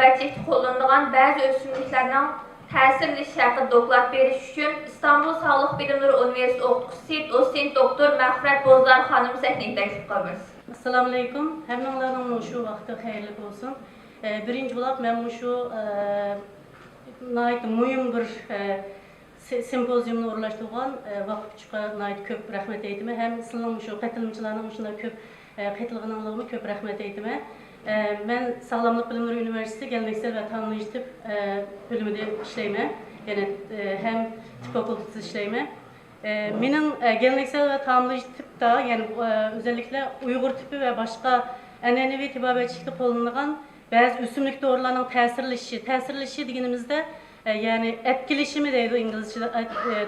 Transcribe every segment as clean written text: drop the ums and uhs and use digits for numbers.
tibabeçlikdə kullanılan bəzi ösümlüklərdən təsirli şəkildə doklad veriş üçün İstanbul Sağlıq Bilimleri Üniversitesi oxucusu doçent doktor Məğfirət Bozlar xanım səhnəyə təklif qılırız. Assalamu alaikum. Həmənlərdən şu vaxtı xeyirli olsun. Birinci olarak ben şu mühim bir sempozyumunu uğurlaştırған vakıfçıqa köp rəhmət eytime. Hem sizin şu katılımcılarına şunda köp katılğanlığımı köp rəhmət eytime. Ben Sağlamlık Bilimleri Üniversitesi Geleneksel ve Tanımlayıcı Tıp bölümünde işleyme. Yani hem tıp fakültesi işleyme. Benim geleneksel ve tamamlayıcı tıpta yani özellikle Uygur tıpı ve başka ənənəvi tibabeçlikdə kullanılan bazı üsümlük doğrularının təsirlişi dediğimizde yani etkileşimi deydi İngilizce'de,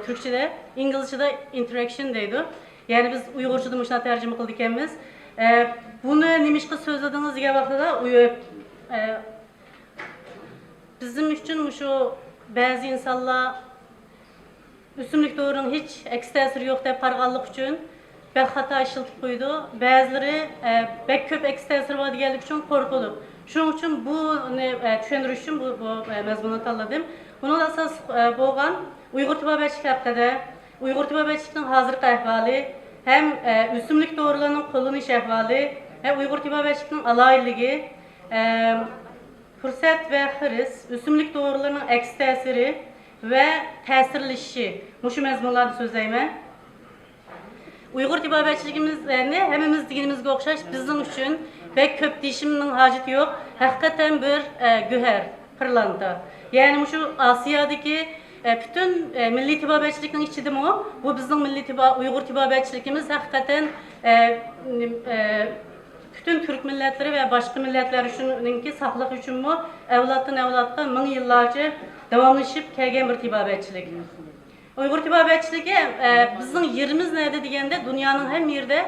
Türkçe'de, İngilizce'de interaction deydi. Yani biz Uygurca'da müşna tercüme kıldık emimiz. Bunu nemişki sözlediniz diye vaxtıda bizim için şu bazı insanlar üsümlük doğrunun hiç ekstensiri yok deyip qarğanlıq üçün bək hata işiltip koydu. Bazıları bək köp ekstensir var geldik üçün korkulup. Şunun için bu düşündürüş için bu mezmunu tanladım. Bunun asas boğan Uygur tibabeçlik hakkında, Uygur tibabeçlikinin hazırlık ahvali, hem üsümlük doğrularının kullanış ahvali, hem Uygur tibabeçlikinin alaylığı, fırsat ve hırs, üsümlük doğrularının ekstensiri ve təsirlişi. Muşu mezmunlarını sözleyme. Uygur tibabeçligimizde hemimiz diğerimizge okşaş bizim için pek köp değişiminin haceti yok. Hakikaten bir güher, pırlanta. Yani şu Asya'daki bütün milli tibabeçlikinin içinde mi o? Bu bizim Uygur tibabeçlikimiz hakikaten bütün Türk milletleri ve başka milletler üçünkü sağlık için mi? Evlattan evlatta min yıllarca devamlaşıp kelgen bir tibabeçlik. Uygur tibabeçliği bizim yerimiz nerede diyende dünyanın hem yerde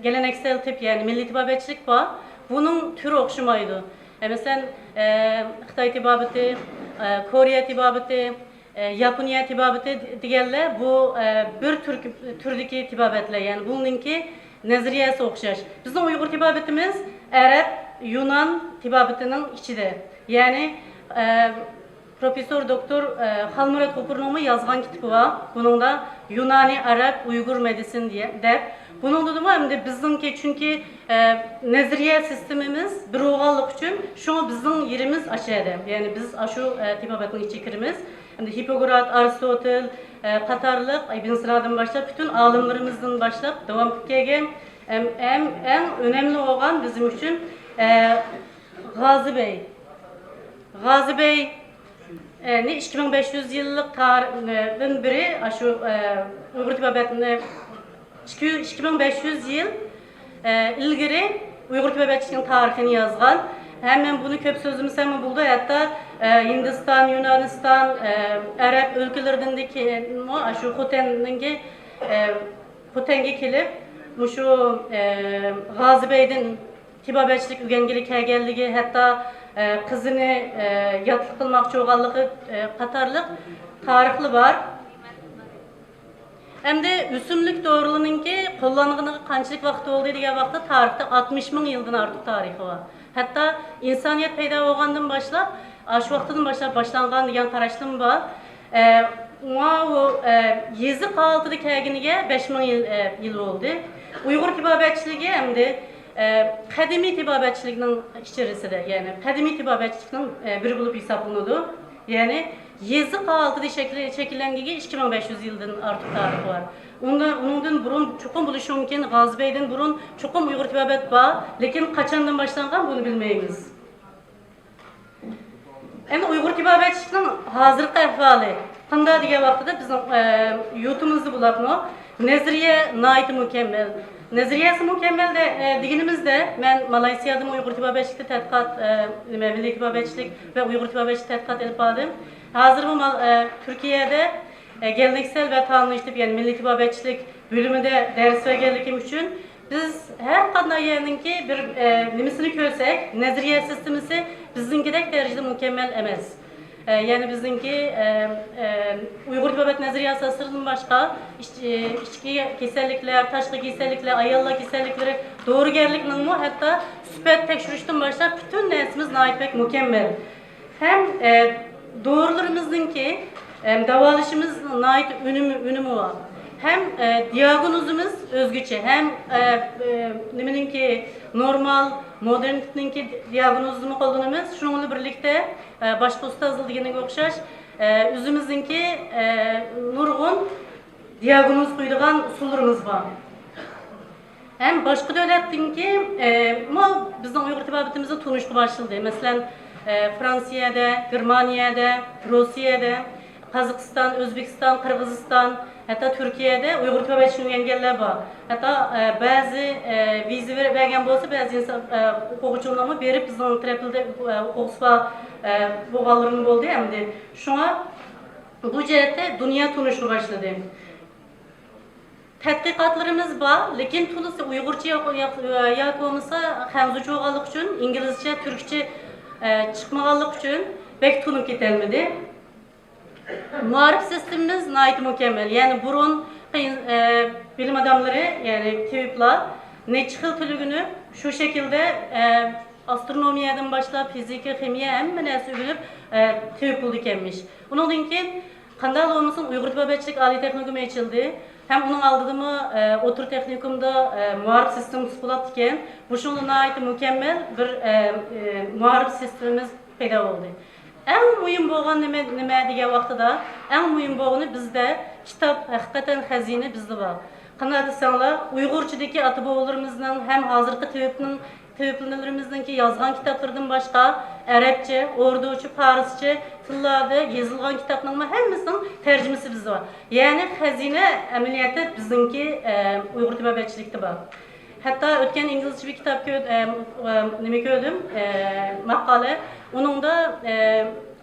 geleneksel tip yani milli tibabeçlik var. Bunun türü okşumaydı. Mesela Xitay tibabeti, Kore tibabeti, Japonya tibabeti diğerler bu bir türdeki tibabetler yani bununki nezriyesi okşaş. Bizim Uygur tibabetimiz Arap, Yunan tibabetinin içinde. Yani Profesör Doktor Halmurat Kopurnu'nun yazgan kitabı var. Bunun da Yunani, Arap, Uygur Medisin diye der. Bunun da hem de bizimki çünkü nezriye sistemimiz bir oğallık için şu bizim yerimiz aşağıda. Yani biz şu tibabetin içikirimiz. Hem de Hipokrat, Aristotel, Katarlık, İbn Sina'dan başlayıp bütün alimlerimizden başlayıp devam ettiğim en önemli olan bizim için Gazi Bey. Gazi Bey 2500 yıllık tarihin biri şu Uygur tibabetinde 2500 yıl ilgiri Uygur tibabetçiliğinin tarihini yazgan. Hemen bunu köp sözümüz hemen buldu. Hatta Hindistan, Yunanistan, Arap ülkelerindeki şu Khoten'ge kelip şu Gazi Bey'den tibabeçlik ügengilik hegelliği hatta kızını yatlık kılmak çoğallığı Katarlık tarihli var. Hem de üsümlük doğruluğunun ki kullanıldığında kaçlık vakti olduğu diye vakti tarihte 60 bin yıldan artık tarihi var. Hatta insaniyet peyda olgandan başlayıp şu vaktinden başlangan diyen taraşlım var. O yezi kaltıdık herginiye 5 bin yıl oldu. Uygur tibabeçliği hem de kadimi tibabeçliğinin içerisinde yani kadimi tibabeçliğinin bir bulup hesaplanıyordu. Yani yezi kaltıdı şekillendiği 2500 yıldan artık tarih var. Ondan burun çokum buluşu mümkün Gazi Bey'den burun çokum Uygur tibabet var. Lakin kaçandan başlangan bunu bilmeyiz. Yani Uygur tibabeçliğinin hazırlık ahvali. Kanda diye vaxtıda bizim YouTube'umuzda bulapma. Nezriye nait mükemmel. Nezriyesi mükemmel de diğinimizde ben Malasya'da Uygur tibabeçlikte tədqiqat, milli tibabeçlik ve Uygur tibabeçlik tədqiqat edip aldım. Hazır bu Türkiye'de geleneksel ve tanımlayıcı yani milli tibabeçlik bölümünde ders ve geldiğim için biz her kadına ki bir nimisini körsek nezriye sistemisi bizimki de derecede mükemmel emez. Yani bizimki Uygur Tibabet Nezariye Asası'nın başka içki kesellikler, taşlı kesellikler, ayalla kesellikleri, doğrugerlikinin mu hatta süpet tekşürüştün başka bütün nesimiz naipek mükemmel. Hem doğrularımızdaki davalışımız nait ünümü var. Hem diagnozumuz özgüçe, hem normal, modernlikninki diagnozunu kullanımız, şununla birlikte başka usta yazıldığına okşaş, özümüzdeki nurgun diagnoz koyduğun usullarımız var. Hem başka devlettinki, ama bizden Uygur tibabetimizin tunuşku başladı. Mesela Fransa'da, Germanya'da, Rusya'da, Kazakistan, Özbekistan, Kırgızistan, hatta Türkiye'de Uygur tibabetçinin engeller var. Hatta bazı vize vergen olsa bazı insan okuçunlarımı verip bizden trepilde okusa boğalarının oldu hem de. Şuna bu cihette dünya tunuşku başladı. Tədqiqatlarımız var, lakin Tunus'ta Uygurca yapılmasa hemzucu oğalık için, İngilizce, Türkçe çıkmağalık için pek tunup gitilmedi. Muharip sistemimiz nait mükemmel. Yani burun bilim adamları, yani tabipler, neçhil tülügünü şu şekilde astronomiyadan başlayıp fizika, kimya hem nesi ürünüp tabip bulduk emmiş. Onun için Kandal olmasın Uygur Tibabetçilik Ali Teknikum açıldı. Hem onun aldığımı otur teknikumda muharip sistemi sıfırlattı iken bu şununla ait mükemmel bir muharip sistemimiz peyda oldu. En mühim boğan neme diye vaxtıda, en mühim boğunu bizde kitap, hakikaten hazine bizde var. Kanadı sanlar, Uygurçadaki atıboğlarımızdan hem hazırkı teviplenelerimizden ki yazgan kitaplardan başka Arapça, Orduça, Parisçe, tillerde yazılgan kitaplarının hemimizin tercümesi bizde var. Yani hazine ameliyatı bizimki Uygur tibabetçilikte var. Hatta ötken İngilizce bir kitap gördüm, makale. Onun da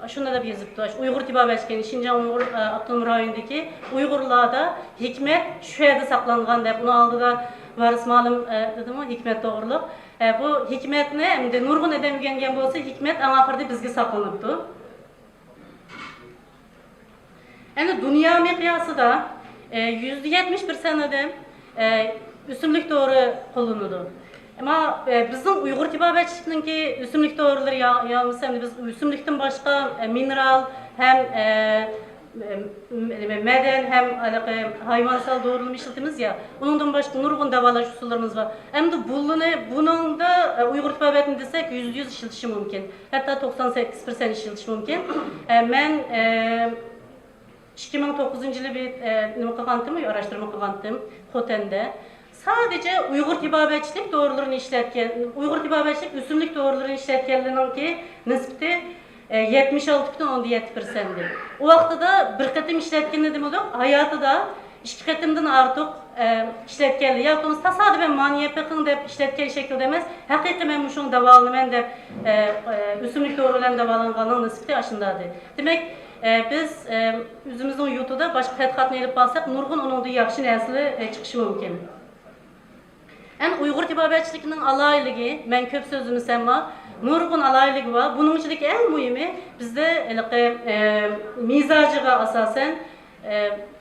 şunda da bir yazıptı. Uygur tibabetçiliğini Şincan Uygur Abdülhamid rayonundaki Uygurlarda hikmet şu yerde saklanğan deyip bunu aldı da varis malum dedim o hikmet doğruluk. Bu hikmet ne? Hem de nurgun edemgen bolsa hikmet en ahırda bizge saklanıptı. Yani dünya miqyası da %71 senede üstünlük doğru kullanıldı. Ama bizim Uygur tibabetçiliğindeki üstünlük doğruları yalnız biz üstünlükten başka mineral hem meden hem hayvansal doğrulama işletimiz ya. Ondan başka nurgun davalaş usullarımız var. Hem de bunun da Uygur tibabetini desek %100 işletiş mümkün. Hatta 98% işletiş mümkün. Ben 2009 yılı bir araştırma kılantım Xoten'de. Sadece Uygur tibabetçilik doğrularını işletken, Uygur tibabetçilik üstünlük doğrularını işletkenlerinin ki nispeti 76,7%'di. O vaxtda da bir qetim işletken dedim olduk, hayatı da iki qetimden artıq işletkenli. Yaptığımız tasadüfen maniye pekın deyip işletken şekilde demez, hakikaten ben şunu davalımən deyip üstünlük doğrularını davalanğanın nispeti aşındadır. Demek biz özümüzün YouTube'da başka tədqiqatını elib balsak, nurgun onun da yaxşı nəsli çıxışı mümkün. Yani Uygur tibabetçiliğinin alaylığı, ben köp sözünü sevmem, nurgun alaylığı var. Bunun içindeki en mühimi bizde mizacığa asasen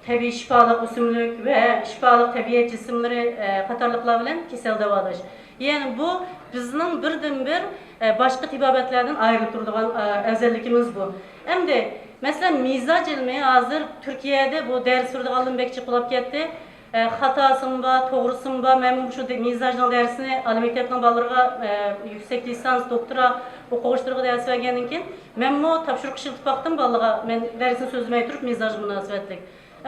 tabi şifalık üsümlük ve şifalık tabiiyet cisimleri katarlıklar bilen kesel davalaş. Yani bu bizden birden-bir başka tibabetlerden ayrılıp durduğun özellikimiz bu. Hem de mesela mizac ilmi hazır Türkiye'de bu ders sürdü alın bekçi kulap gitti. Hatasın var, doğrusun var. Ben şu mizacın dersini Ali Mektep'ten balırga yüksek lisans, doktora okuşturga ders vergenin ki ben bu tapşırık şıltıp baktım ballığa. Ben dersin sözüme aytırıp mizacı münasebetlik.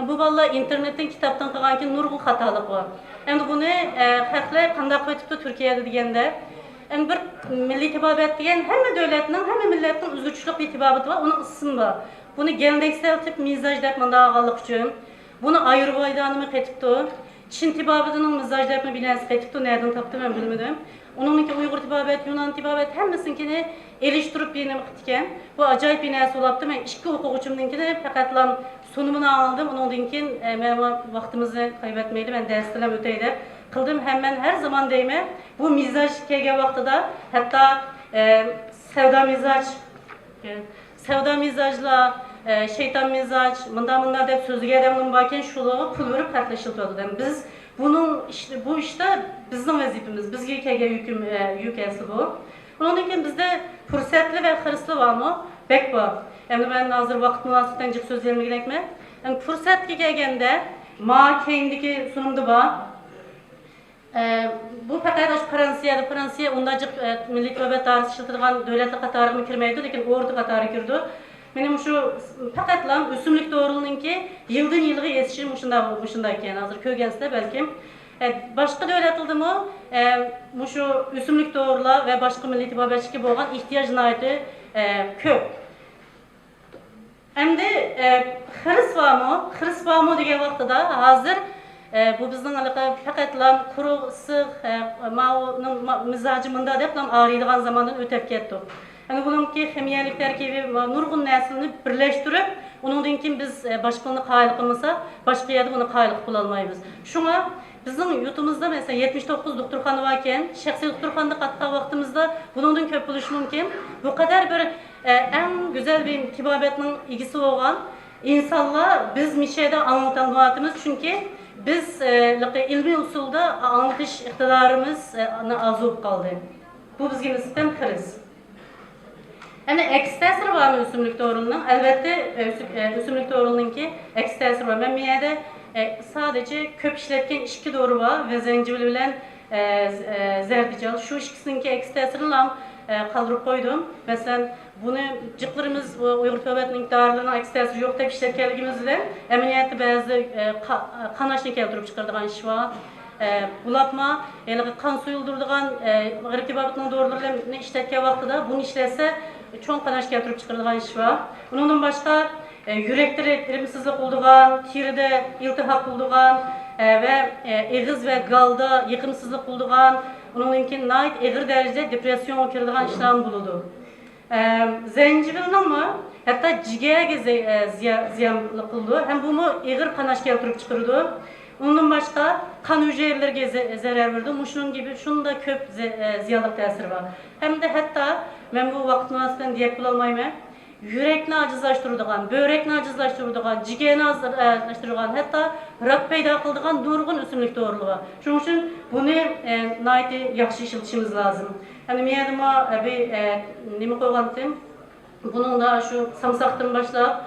Bu balla internetten kitaptan kalan ki nurgun hatalık var. Hem de bunu haklı kandak ötüptü Türkiye'de degende. Yani bir milli tibabet diyen hem devletinin hem milletin üzgüçlük bir tibabeti var, onun ısısın var. Bunu geleneksel tip mizacı depmanda ağalık için. Bunu Ayurveda'nı ketipti. Çin tibabetinin mizacı depme bilensi ketipti. Nereden taptı ben bilmedim. Onunki Uygur tibabet, Yunan tibabet hemmesinkini eleştirip birine baktıkken bu acayip bir nesi olaptı. Ben iki hukukucumdinkini fakatlam sunumunu aldım. Onunkin vaktimizi kaybetmeydi. Ben derslerim öteydi. Kıldım hemen her zaman deyime bu mizac KG vaktıda hatta sevda sevda mizajla, şeytan mizaj, mında dep sözüge adamın baken şuluğu pul verip farklılaşıldı. Yani biz bu işte bizim vazifemiz, bizge kege yükesi bu. Onun için bizde fırsatlı ve hırslı var mı? Bek var. Yani ben hazır vakit münasebetinden cık sözlerime gerekme. Yani fırsat gelgende, ma kendiki sunumda var. Bu fakat Fransiya ondacık milli köbet tarihi şıltırgan devletli katarı kirmeydi, lekin ordu katarı kirdi. Benim şu fakatlam üsümlük doğruluğunun ki yıldan yılga yetişir muşundayken hazır kögense belki. Başka devlet oldu mu? Şu üsümlük doğrula ve başka milli tibabeçki boğan ihtiyacına ait köp. Hem de hırs var mı diye vaxtıda hazır bu bizden alaka fakatlam kuru sık mizacımında deplam ağrıydıgan zamandan ötep ketdi. Yani bunun ki hemiyelik terkibi nurgun neslini birleştirip onundan kim biz başkanlık hayal kılmasa başka yerde bunu hayal kılalmayız. Şuna bizim yutumuzda mesela 79 doktorxana varken, şahsi doktorxanda katta vaxtımızda bunun köp buluş mümkün. Bu kadar bir en güzel bir tibabetinin ilgisi olan insanla biz mişede anlatan vaatımız çünkü biz ilmi usulda anlatış iktidarımız azub kaldı. Bu bizge nisbeten kriz. Yani ekstensir var mı üsümlük doğruluğunun? Elbette üsümlük doğruluğunun ki ekstensir var. Ben miyede sadece köp işletken işki doğru var ve zencefil bilen zerdical. Şu işkisininki ekstensirini kaldırıp koydum. Mesela bunu cıklarımız Uygur Tövbet'in iktidarlarına ekstensir yok da işletkenligimizle eminiyette bazı kanaşını keltirip çıkardıgan iş var. Bulapma, kan suyuldurduğun gırtibabıtının doğrularıyla işletken vaxtıda bunu işlese çok kanaş keltirip çıkardıgan iş var. Bunun başka yürekleri erimsizlik bulduğun, tiride iltihap bulduğun ve eğiz ve galda yıkımsızlık bulduğun, onun için nait eğir derecede depresyon okirdiğin işlem bulundu. Zencefilin ama hatta cigeye ziyanlı kıldı. Hem bunu eğir kanaş keltirip çıkardı. Onun başka kan hücrelerine zarar verdi. Muşunun gibi şunun da köp ziyanlık tesiri var. Hem de hatta ben bu vakit münasebetinden diyet bulalmayayım. Yürekni acizlaştırıdığan, börekni acizlaştırıdığan, cigeni acizlaştırıdığan, hatta rak peyda kıldığan nurgun üsümlük doğruluğu. Şunun için bunu naiti yaxşı işletişimiz lazım. Yani miyadıma bir nemi koygandım, bunun da şu samsaktın başla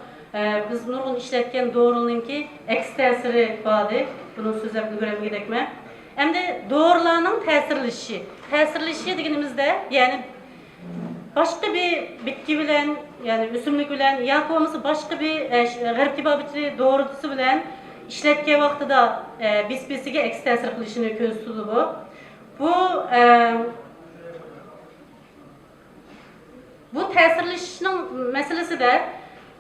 biz nurgun işletken doğruluğun ki ekstensiri vardı. Bunun sözlerini görevim gerekme. Hem de doğrularının tesirleşi. Tesirleşi dediğimizde yani başka bir bitki bilen, yani üsümlük bilen, yakımızı başka bir gırtibabıtı doğrultusu bilen işletke vaxtıda bispesiga ekstensir kılışını közsüzü bu. Bu tesirleşinin meselesi de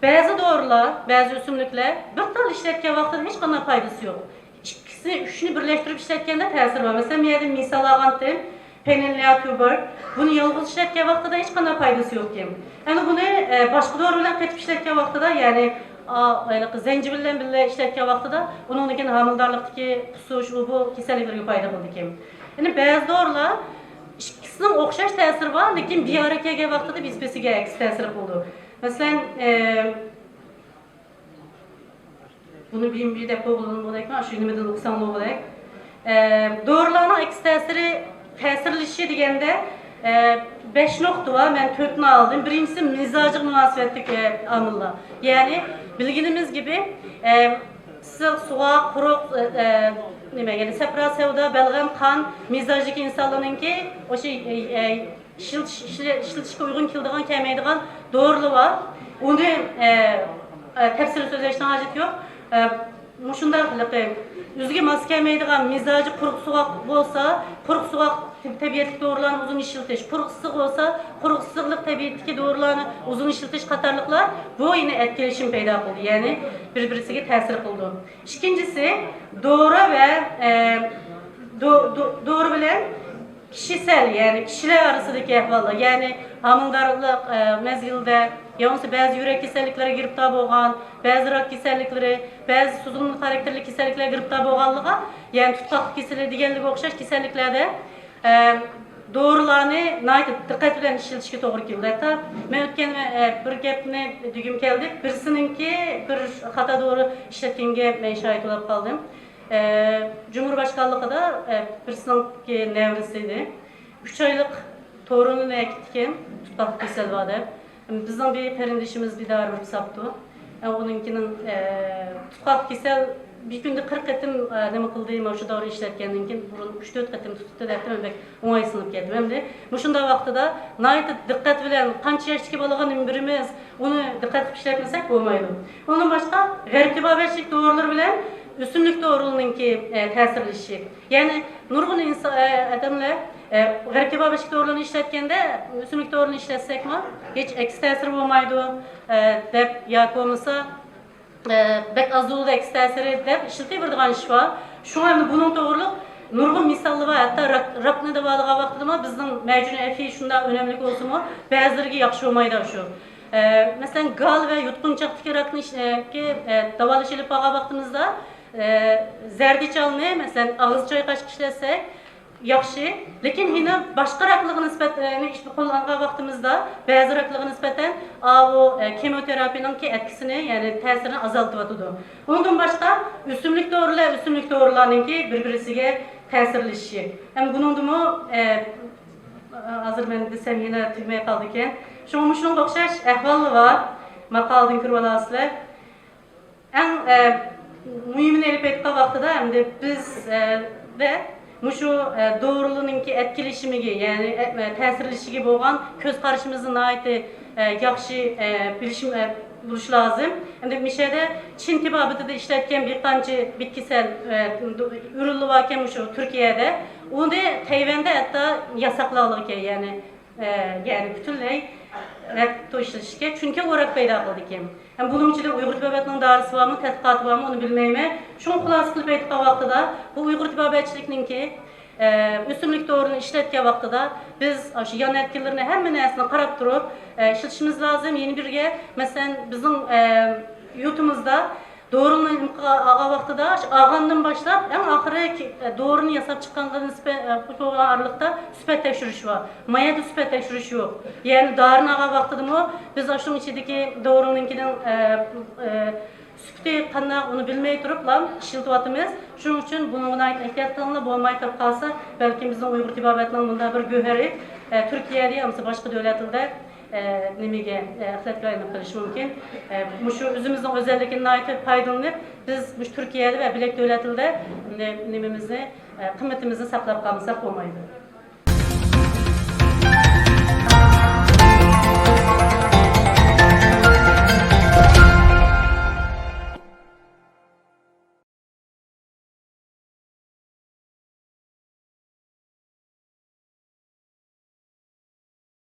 bazı doğrular, bazı üsümlükler bir tal işletke vaxtıda hiç kadar faydası yok. İkisini, üçünü birleştirip işletkende tesir var. Mesela miyadın misal ağantım, Penellia tuber. Bunu yalnız işletken vaxtıda hiç kadar faydası yok diyeyim. Yani bunu başka doğrularla ketip işletken vaxtıda yani zencefilden bile işletken vaxtıda onun için hamildarlıktaki kusuş, bu kesinlikle fayda buldu diyeyim. Yani bazı doğrular ikisinin okşaş tesir var, lakin bir harekete vaxtıda bispesiga eks tesir buldu. Mesela bunu bir depo bulunur olarak mı? Şu 2090'lı olarak. Doğrularının eks tesirleşi degende 5 nokta var. Ben 4'ünü aldım. Birincisi mizacı münasebetlik amılla. Yani bildiğiniz gibi sık, suğa, kuruk, yani sepra, sevda, belgem, kan, mizacık insanların ki o şey şılçıka uygun kildiğin, kemeydiğin doğruluğu var. Onu tefsiri sözleşten hacet yok. Muşunda üzge maske meydiğen mizacı kuruk suğak olsa, kuruk suğak tabiatlık doğrularını uzun işiltiş, kuruk sık olsa, kuruk sıklık tabiatlık doğrularını uzun işiltiş katarlıklar bu yine etkileşim peyda kıldı. Yani birbirisiyle tesir kıldı. İkincisi doğru ve doğru bilen kişisel yani kişiler arasındaki ehvalı yani hamildarlık mezgilde yalnız bazı yürek keselliklere girip tabi olgan, bazı rak kesellikleri, bazı suzunluk karakterli keselliklere girip tabi olganlığa yani tutak keselliği diğerliğe okşaş keselliklerde doğrularını nayt dikkat bilen işletişke doğru keldi. Hatta men ötken bir gepni dügüm keldi. Birisininki bir hata doğru işletkenge men şahit olup kaldım. Cumhurbaşkanlığı da birisininki nevresiydi. 3 aylık torununu ekitken tutkak kesel vardı. Bizden bir perindişimiz bir daha bir saptı. Onunkinin tutkak kesel bir günde 40 etim neme kıldığım şu doğru işletkenliğin burun 3-4 etim tuttu derdim ben oңай sınıp geldim. Hem de bu şunda vaqtida nayt dikkat bilen qancha yaştaki balığın birimiz onu dikkat qilib işletmesek olmaydı. Onun başka garip tibabeçlik doğruları bilen üstünlük doğruluğununki tesirlişi. Yani nurgun insan adamlar garip tibabeçlik doğruluğunu işletkende üstünlük doğruluğunu işletsek mi? Hiç eksi tesir olmaydı. Dep ya olmasa bek azulu da eksi tesiri dep işletebildiğin iş var. Şu an bunun doğruluk nurgun misallı var. Hatta rakne de bağlığa vaxtıma bizden mevcunu efi şunda önemli olsun mu? Bazıları yaxşı olmaydı şu. Mesela gal ve yutkunçaktaki rakne ki davalışılıp bağa baktığımızda zerdeçal mesela ağız çay kaşık işletsek yaxşı. Lekin yine başka raklığın nispeten işte kullanılan vaxtımızda bazı raklığın nispeten o kemoterapinin ki etkisini yani tesirini azaltıvatıdı. Ondan başka üstünlük doğrularının ki birbirisiyle tesirleşi. Yani bunun mu hazır ben desem yine tüymeye kaldıkken şunun okşaş ehvallı var. Makaldın kırvalasılar. En mühim elip etki vaxtıda hem de biz de şu doğruluğunki etkileşimi yani tesirleşigi bolğan köz karışımızın ait yaxşı bilişim buluş lazım. Hem de mişede Çin tibbiyatında işletken bir qancha bitkisel ürünlü vakem şu Türkiye'de onu da Tayvan'da hatta yasaklandı ki yani bütünley to işletişke çünkü olarak payda kıldı ki. Yani bunun için de Uygur tibbiyatının darısı var mı, tədqiqatı var mı onu bilmeyme. Şunu kulası kılıp etki vaxtıda bu Uygur tibbiyatçılıkının ki üstünlük doğrunu işletke vaxtıda biz şu yan etkilerini hemen esine qarab durup işletişimiz lazım. Yeni birge mesela bizim YouTube'umuzda doğrunun ağa vaxtıda ağandan başlap en ahire doğrunu yasap çıkanların bu aralıkta süpet tekşürüş var. Mayada süpet tekşürüş yok. Yani darın ağa vaxtıda mı biz aşkın içindeki doğrununkinin süpte kanına onu bilmeyi durup lan işiltivatımız. Şunun için bunun ait ihtiyatlarına bolmay kırıp kalsa belki bizim Uygur tibbiyatının bunda bir göheri Türkiye'de ya başka devletinde nemege ahlatlarını kılış mümkün. Şu üzümüzün özelliklerine ait faydalanıp biz Türkiye'de ve bilek devletinde nememizi, kıymetimizi saklap kalmasak olmaydı.